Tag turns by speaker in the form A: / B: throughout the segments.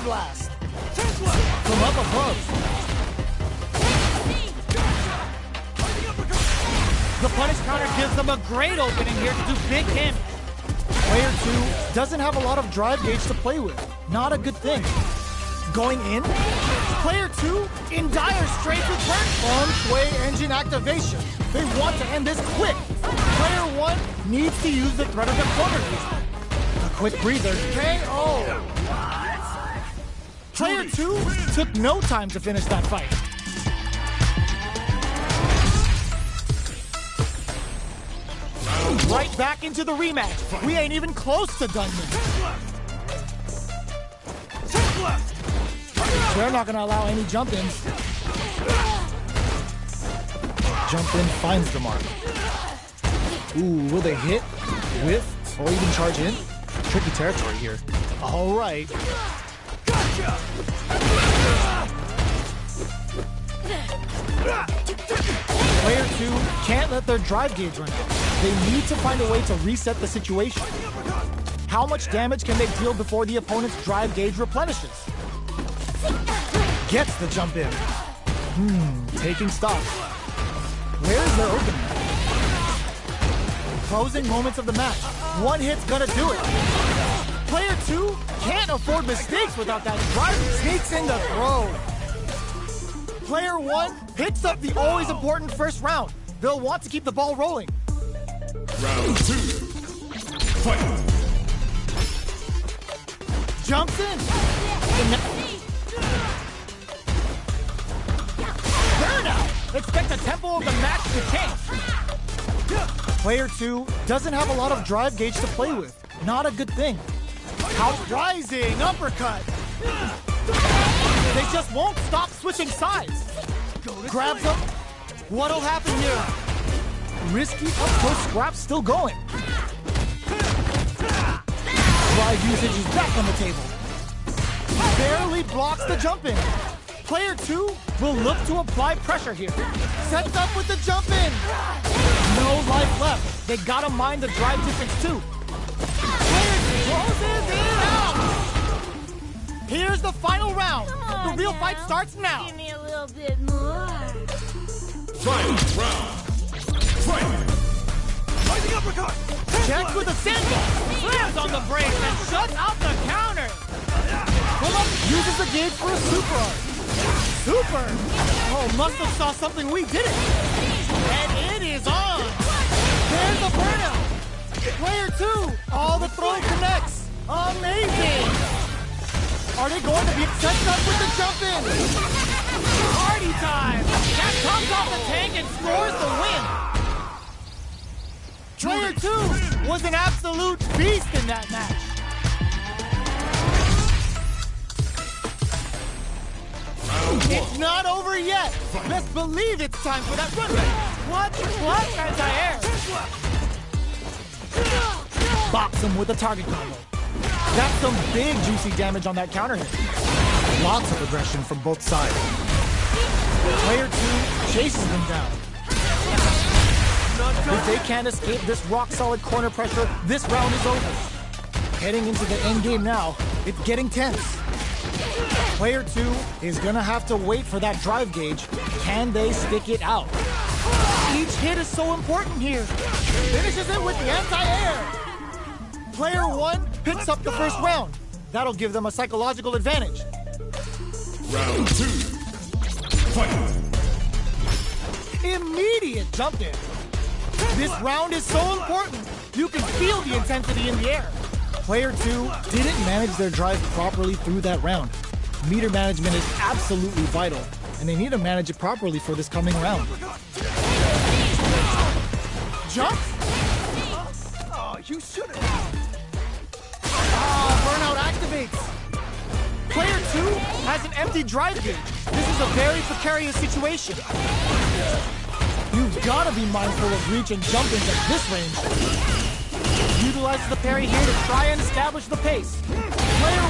A: blast from up above. The punish counter gives them a great opening here to do big damage. Player 2 doesn't have a lot of drive gauge to play with. Not a good thing. Going in, player 2 in dire straits with turn. Feng Shui engine activation. They want to end this quick. Player 1 needs to use the threat of the corner here. A quick breather. KO. Player 2 took no time to finish that fight. Right back into the rematch. We ain't even close to done yet. They're not gonna allow any jump-ins. Jump-in finds the mark. Ooh, will they hit, whiff, or even charge in? Tricky territory here. All right. Gotcha! Player 2 can't let their drive gauge run out. They need to find a way to reset the situation. How much damage can they deal before the opponent's drive gauge replenishes? Gets the jump in. Taking stock. Where's their opening? Closing moments of the match. One hit's gonna do it. Player 2 can't afford mistakes without that drive. Sneaks in the throw. Player 1 picks up the always important first round. They'll want to keep the ball rolling.
B: Round 2. Fight.
A: Jumps in. Burnout. Expect the tempo of the match to change. Player 2 doesn't have a lot of drive gauge to play with. Not a good thing. House rising uppercut. They just won't stop switching sides. Grabs him. What'll happen here? Risky up-close scrap still going. Drive usage is back on the table. Barely blocks the jump in. Player 2 will look to apply pressure here. Sets up with the jump in. No life left. They gotta mind the drive distance too. Player 2 closes it out. Here's the final round. The real fight starts now.
C: Give me a little bit more.
B: Final round. Fight! Rising uppercut!
A: Checks with a sandball. Slams on the brakes and shuts out the counter. Pull up uses the gauge for a super art. Super! Oh, must have saw something we didn't. And it is on. There's the burnout. Player 2. All the throw connects. Amazing. Are they going to be set up with the jump in? Party time. That comes off the tank and scores the win. Player 2 was an absolute beast in that match. It's not over yet. Best believe it's time for that run. What anti-air? Box him with a target combo. That's some big juicy damage on that counter hit. Lots of aggression from both sides. Player 2 chases them down. If they can't escape this rock-solid corner pressure, this round is over. Heading into the end game now, it's getting tense. Player 2 is gonna have to wait for that drive gauge. Can they stick it out? Each hit is so important here. Finishes it with the anti-air. Player 1 picks up the first round. That'll give them a psychological advantage.
B: Round 2. Fight!
A: Immediate jump in. This round is so important. You can feel the intensity in the air. Player 2 didn't manage their drive properly through that round. Meter management is absolutely vital, and they need to manage it properly for this coming round. Jump?
D: Oh, you should have.
A: Burnout activates. Player 2 has an empty drive gauge. This is a very precarious situation. You've got to be mindful of reach and jump-ins at this range. Utilizes the parry here to try and establish the pace. Player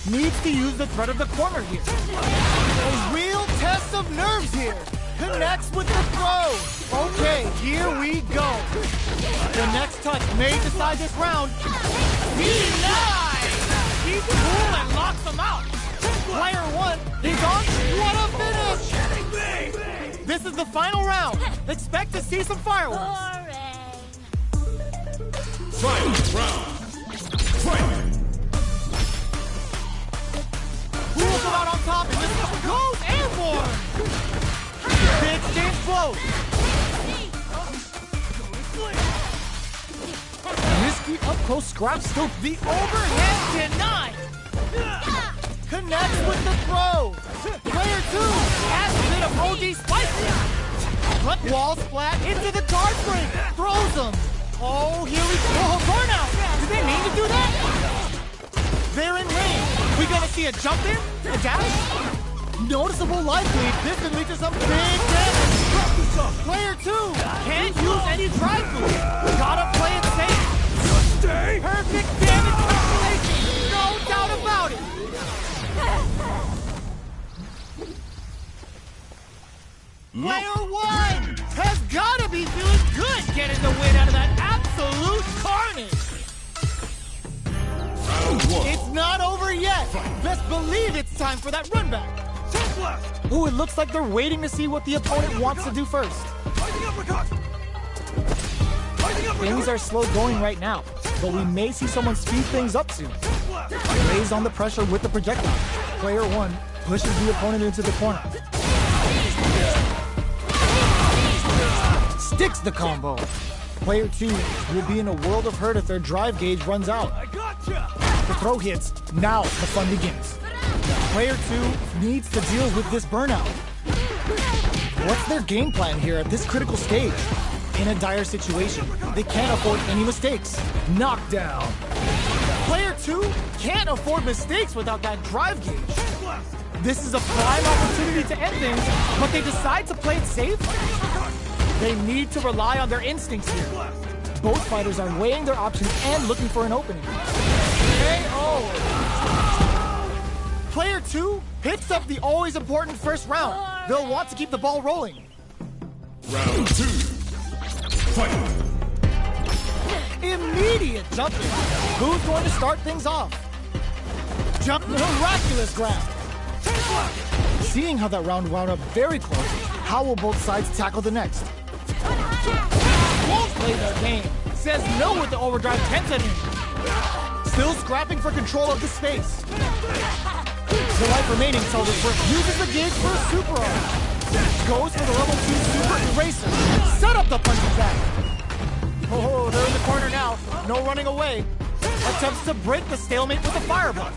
A: 1 needs to use the threat of the corner here. A real test of nerves here. Connects with the throw. Okay, here we go. The next touch may decide this round. Denied! He's cool and locks him out. This is the final round. Expect to see some fireworks.
B: Final round. Fight!
A: Who will come out on top and this goes airborne? Big exchange blows. Risky up-close scrap still the overhead denied. Connects with the throw. Player 2 has a bit of OG spicy. Front wall splat into the guard break. Throws him. Oh, here we go. Oh, burnout. Did they mean to do that? They're in range. We gonna see a jump in? A dash? Noticeable life lead. This can lead to some big damage. Player 2 can't use any drive boost. Gotta play it safe. Perfect damage calculation. No doubt about it. Player 1 has gotta be feeling good getting the win out of that absolute carnage. It's not over yet. Best believe it's time for that run back. Ooh, it looks like they're waiting to see what the opponent wants to do first. Things are slow going right now, but we may see someone speed things up soon. Lays on the pressure with the projectile. Player 1 pushes the opponent into the corner. Sticks the combo. Player 2 will be in a world of hurt if their drive gauge runs out. The throw hits, now the fun begins. Player 2 needs to deal with this burnout. What's their game plan here at this critical stage? In a dire situation, they can't afford any mistakes. Knockdown. Player 2 can't afford mistakes without that drive gauge. This is a prime opportunity to end things, but they decide to play it safe? They need to rely on their instincts here. Both fighters are weighing their options and looking for an opening. KO! Player 2 picks up the always important first round. They'll want to keep the ball rolling.
B: Round 2. Fight!
A: Immediate jumping. Who's going to start things off? Jump miraculous grab. Seeing how that round wound up very close, how will both sides tackle the next? Won't play their game. Says no with the overdrive tensity. Still scrapping for control of the space. The life remaining tells us uses the gauge for a super arm. Goes for the level 2 super eraser. Set up the punching bag. Oh, they're in the corner now. No running away. Attempts to break the stalemate with a fireball.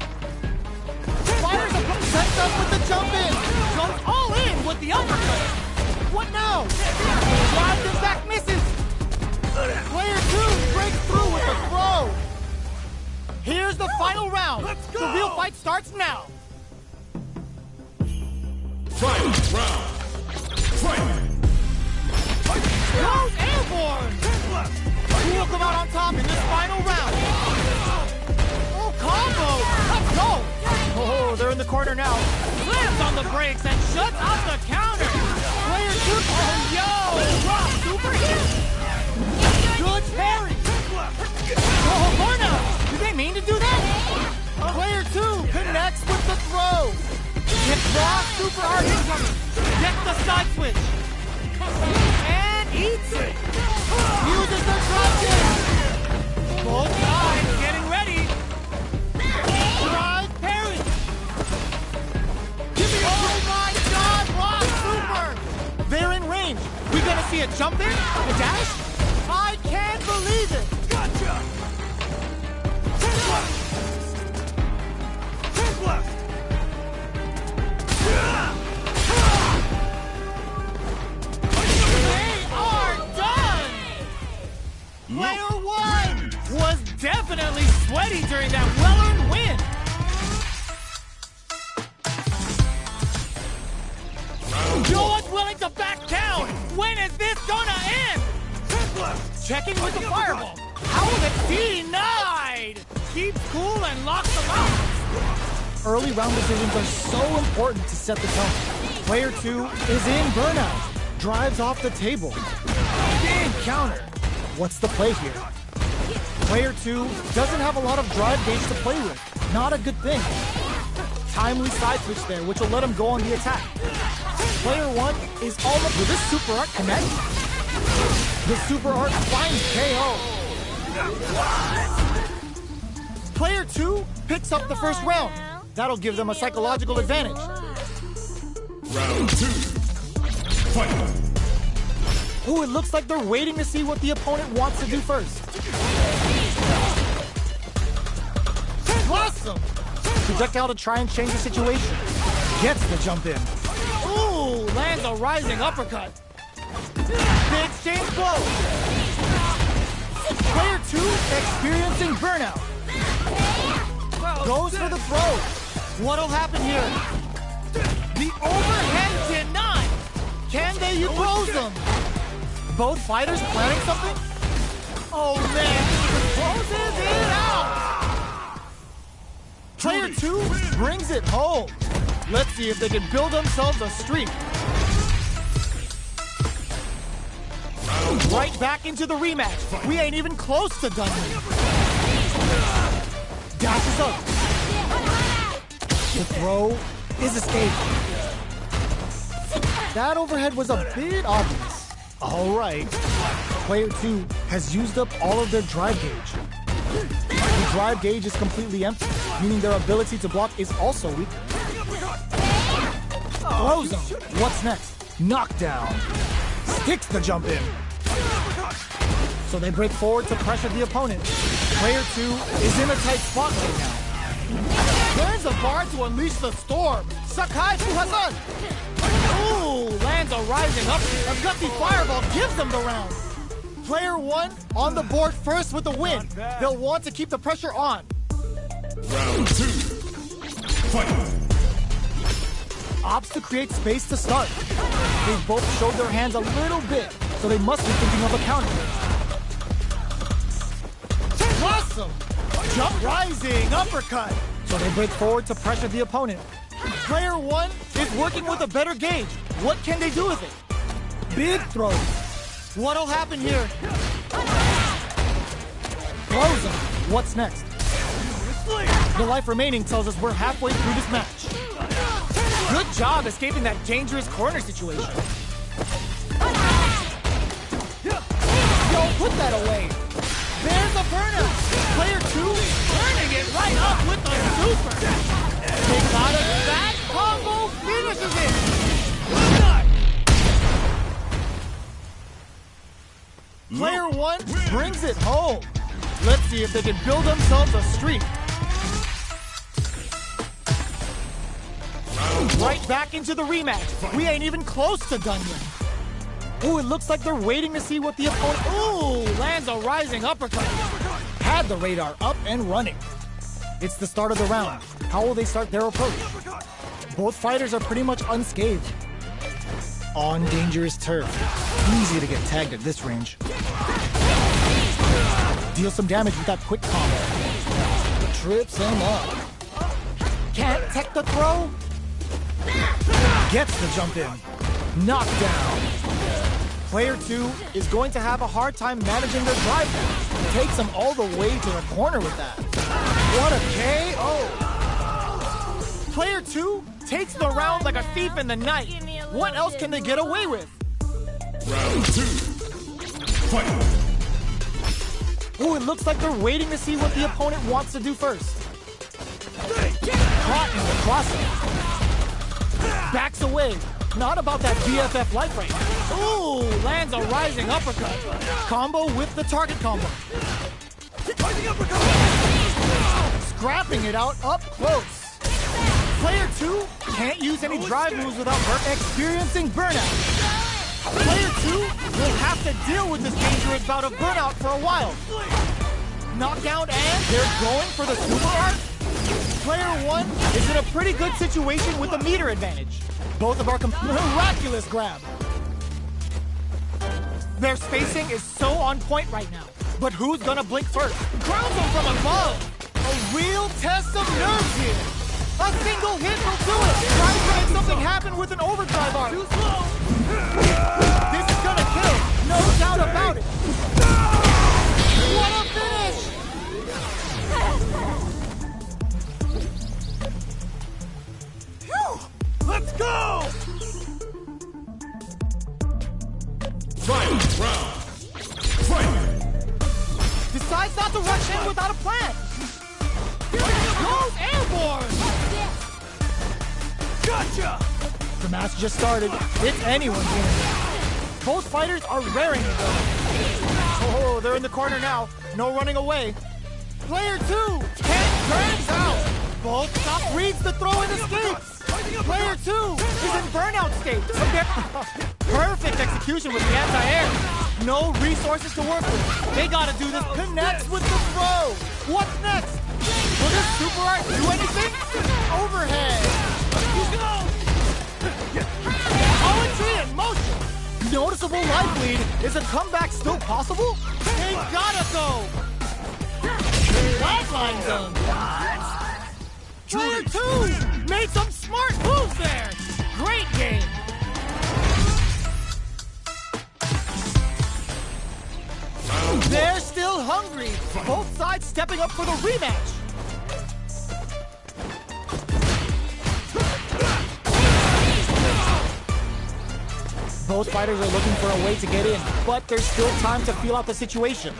A: Fires a sets up with the jump in. Goes all in with the uppercut. What now? Drive this back misses. Player 2 breaks through with the throw. Here's the final round. The real fight starts now.
B: Final round. Fight!
A: Goes airborne. Who will come out on top in this final round? Oh, combo. Let's go. Oh, they're in the corner now. Slams on the brakes and shuts out the counter. Player 2. Oh, yo. Rock super hit. Good parry. Oh, burnout. Did they mean to do that? Player 2 connects with the throw. Hits Rock super hard incoming. Gets the side switch. And eats it. Uses the drop kick. Both sides getting ready. Drive parry. Oh my God, Rock super. They're in range. We gonna see a jump in? A dash? I can't believe it.
D: Gotcha! Take left! Take left!
A: They are done! Player 1 was definitely sweaty during that well-earned win. No one's willing to back down. When is this gonna end? Checking with the fireball. How will it denied? Keeps cool and locks them out. Early round decisions are so important to set the tone. Player 2 is in burnout. Drives off the table. Big counter. What's the play here? Player 2 doesn't have a lot of drive gauge to play with. Not a good thing. Timely side switch there, which will let him go on the attack. Player 1 is almost... Will this super art connect? The super art finds KO. Player 2 picks up the first round. That'll give them a psychological advantage.
B: Round 2. Fight!
A: Ooh, it looks like they're waiting to see what the opponent wants to do first. Awesome! Projectile to try and change the situation. Gets the jump in. Ooh, lands a rising uppercut. They exchange blows. Player 2 experiencing burnout. Goes for the throw. What'll happen here? The overhead denied. Can they use them? Both fighters planning something? Oh man, closes it out! Player 2 brings it home. Let's see if they can build themselves a streak. Right back into the rematch. We ain't even close to done yet. Dashes up. The throw is escaped. That overhead was a bit obvious. All right. Player 2 has used up all of their drive gauge. The drive gauge is completely empty, meaning their ability to block is also weak. Throws him. What's next? Knockdown. Sticks the jump in. So they break forward to pressure the opponent. Player 2 is in a tight spot right now. There's a bar to unleash the storm. Sakai Fuhasan. Ooh, lands a rising up. A gutsy fireball gives them the round. Player 1 on the board first with the win. They'll want to keep the pressure on.
B: Round 2. Fight!
A: Opts to create space to start. They've both showed their hands a little bit, so they must be thinking of a counter. Awesome! Jump rising uppercut. So they break forward to pressure the opponent. Player 1 is working with a better gauge. What can they do with it? Big throws. What'll happen here? Throws him. What's next? The life remaining tells us we're halfway through this match. Good job escaping that dangerous corner situation. Yo, put that away. There's a burner. Player 2 turning it right up with the super. They got a that combo finishes it. Player 1 brings it home. Let's see if they can build themselves a streak. Right back into the rematch. We ain't even close to done yet. Ooh, it looks like they're waiting to see what the opponent... Ooh, lands a rising uppercut. Had the radar up and running. It's the start of the round. How will they start their approach? Both fighters are pretty much unscathed. On dangerous turf. Easy to get tagged at this range. Deal some damage with that quick combo. Trips him up. Can't tech the throw. Gets the jump in. Knockdown. Player 2 is going to have a hard time managing their drive now. Takes them all the way to the corner with that. What a KO. Player 2 takes the round like a thief in the night. What else can they get away with?
B: Round 2. Fight!
A: Ooh, it looks like they're waiting to see what the opponent wants to do first. Caught in the crossover. Backs away. Not about that BFF life right now. Ooh, lands a rising uppercut. Combo with the target combo. Scrapping it out up close. Player 2 can't use any drive moves without experiencing burnout. Player 2 will have to deal with this dangerous bout of burnout for a while. Knockout and they're going for the super art. Player 1 is in a pretty good situation with a meter advantage. Both of our miraculous grab. Their spacing is so on point right now. But who's gonna blink first? Grounds them from above. A real test of nerves here. A single hit will do it. Try to make something happen with an overdrive art. Too slow. This is gonna kill. No doubt about it. What a finish! Phew. Let's go! to rush in without a plan. Goes airborne.
D: Gotcha!
A: The match just started. It's anyone's game. Both fighters are raring to go. Oh, they're in the corner now. No running away. Player 2 turns out. Both stop reads the throw and escapes. Player 2 is in burnout state. Perfect execution with the anti-air. No resources to work with. They gotta do this. Connects with the throw. What's next? Will this super art do anything? Overhead. Poetry in motion. Noticeable life lead. Is a comeback still possible? They gotta go. Flatline zone. Player 2 made some smart moves there. Great game. They're still hungry. Both sides stepping up for the rematch. Both fighters are looking for a way to get in, but there's still time to feel out the situation.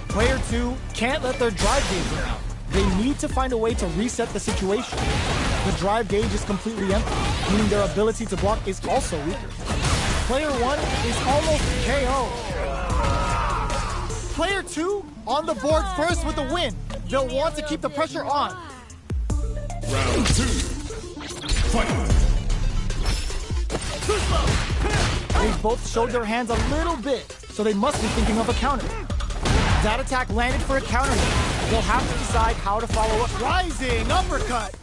A: Player 2 can't let their drive gauge run out. They need to find a way to reset the situation. The drive gauge is completely empty, meaning their ability to block is also weaker. Player 1 is almost KO. Player 2 on the board first with the win. They'll want to keep the pressure on.
B: Round 2. Fight.
A: They've both showed their hands a little bit, so they must be thinking of a counter. That attack landed for a counter hit. They'll have to decide how to follow up. Rising uppercut.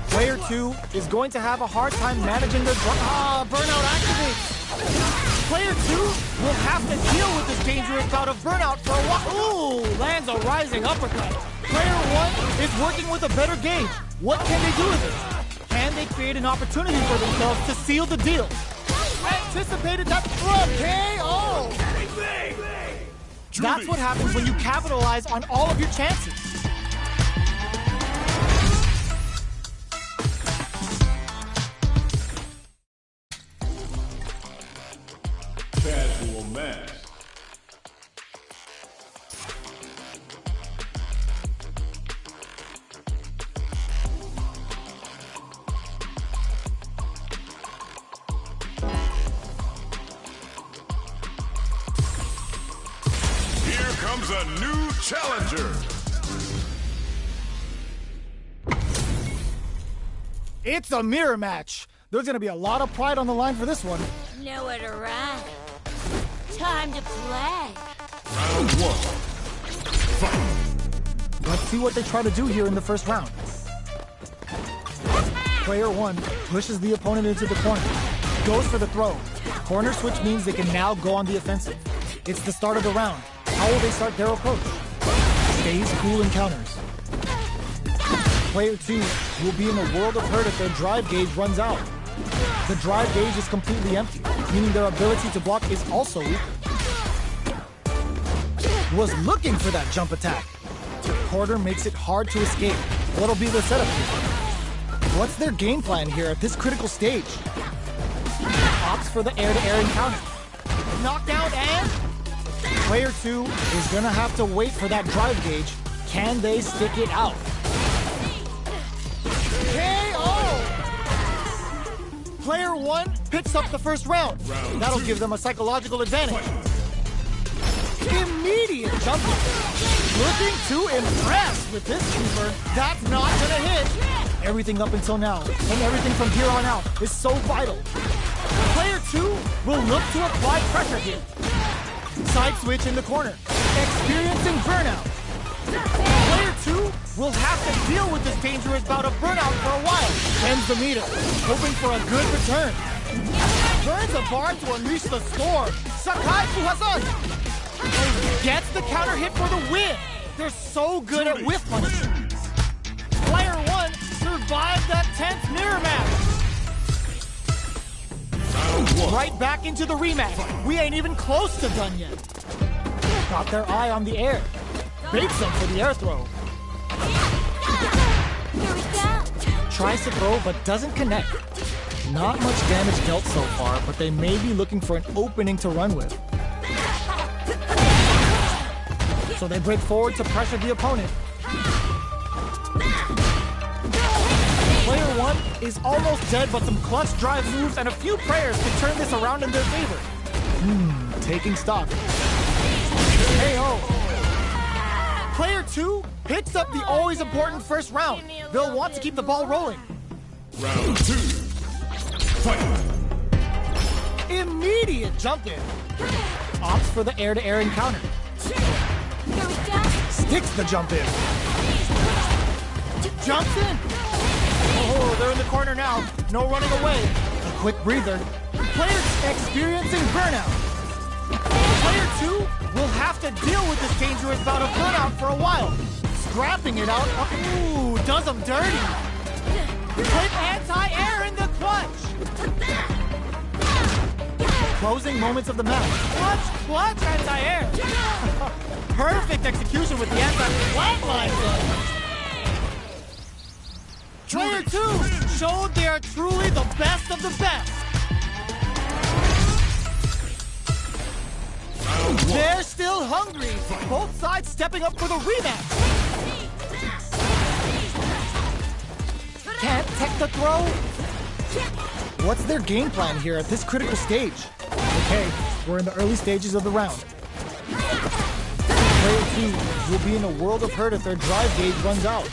A: Player 2 is going to have a hard time managing their burnout activates. Player 2 will have to deal with this dangerous bout of burnout for a while. Ooh, lands a rising uppercut. Player 1 is working with a better gauge. What can they do with it? Can they create an opportunity for themselves to seal the deal? Anticipated that throw. KO! That's what happens when you capitalize on all of your chances.
B: Casual match. Here comes a new challenger.
A: It's a mirror match. There's going to be a lot of pride on the line for this one.
C: Nowhere to run. Time to play.
B: Round 1. Fight.
A: Let's see what they try to do here in the first round. Player 1 pushes the opponent into the corner. Goes for the throw. Corner switch means they can now go on the offensive. It's the start of the round. How will they start their approach? Stays cool and counters. Player 2 will be in a world of hurt if their drive gauge runs out. The drive gauge is completely empty, meaning their ability to block is also weaker. Was looking for that jump attack. Quarter makes it hard to escape. What'll be their setup here? What's their game plan here at this critical stage? Opts for the air-to-air encounter. Knockdown and... Player 2 is gonna have to wait for that drive gauge. Can they stick it out? KO! Player 1 picks up the first round. That'll give them a psychological advantage. Immediate jumping. Looking to impress with this keeper. That's not gonna hit. Everything up until now, and everything from here on out, is so vital. Player 2 will look to apply pressure here. Side switch in the corner. Experiencing burnout. Player 2 will have to deal with this dangerous bout of burnout for a while. Ends the meter, hoping for a good return. Burns a bar to unleash the storm. Sakai Fuhasan gets the counter hit for the win. They're so good at whiff punishing. Player 1 survived that tense mirror match. Right back into the rematch. We ain't even close to done yet. Got their eye on the air. Baits them for the air throw.
C: Here we go.
A: Tries to throw but doesn't connect. Not much damage dealt so far, but they may be looking for an opening to run with. So they break forward to pressure the opponent. Player 1 is almost dead, but some clutch drive moves and a few prayers can turn this around in their favor. Taking stock. KO. Player 2 picks up the always important first round. They'll want to keep the ball rolling.
B: Round 2. Fight.
A: Immediate jump in. Opts for the air-to-air encounter. Sticks the jump in. Jumps in. Oh, they're in the corner now. No running away. A quick breather. Player experiencing burnout. Player 2 will have to deal with this dangerous bout of burnout for a while. Scrapping it out. Ooh, does him dirty. Quick anti-air in the clutch. Closing moments of the match. Clutch, anti-air. Perfect execution with the anti-flatline. Player 2 showed they are truly the best of the best. They're still hungry. Both sides stepping up for the rematch. Can't tech the throw? What's their game plan here at this critical stage? Okay, we're in the early stages of the round. Player 2 will be in a world of hurt if their drive gauge runs out.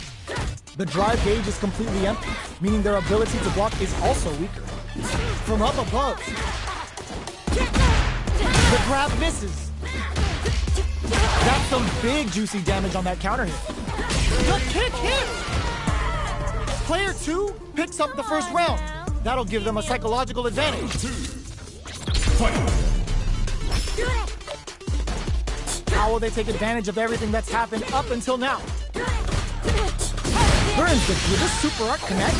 A: The drive gauge is completely empty, meaning their ability to block is also weaker. From up above, the grab misses. That's some big juicy damage on that counter hit. The kick hits! Player 2 picks up the first round. That'll give them a psychological advantage. How will they take advantage of everything that's happened up until now? Burns it with a super art connect.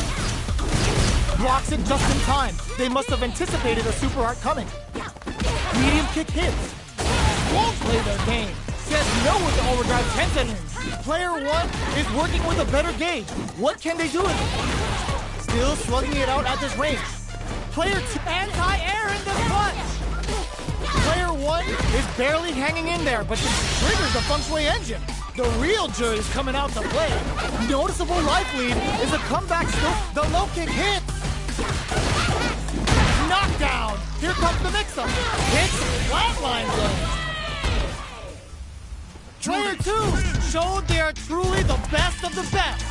A: Blocks it just in time. They must have anticipated a super art coming. Medium kick hits. Won't play their game. Says no with the overdrive 10 seconds. Player 1 is working with a better gauge. What can they do with it? Still slugging it out at this range. Player 2 anti-air in the clutch. Player 1 is barely hanging in there, but this triggers the feng shui engine. The real jury's coming out to play. Noticeable life lead is a comeback still. The low kick hits. Knockdown. Here comes the mix-up. Hits flatline zone. Player 2 showed they are truly the best of the best.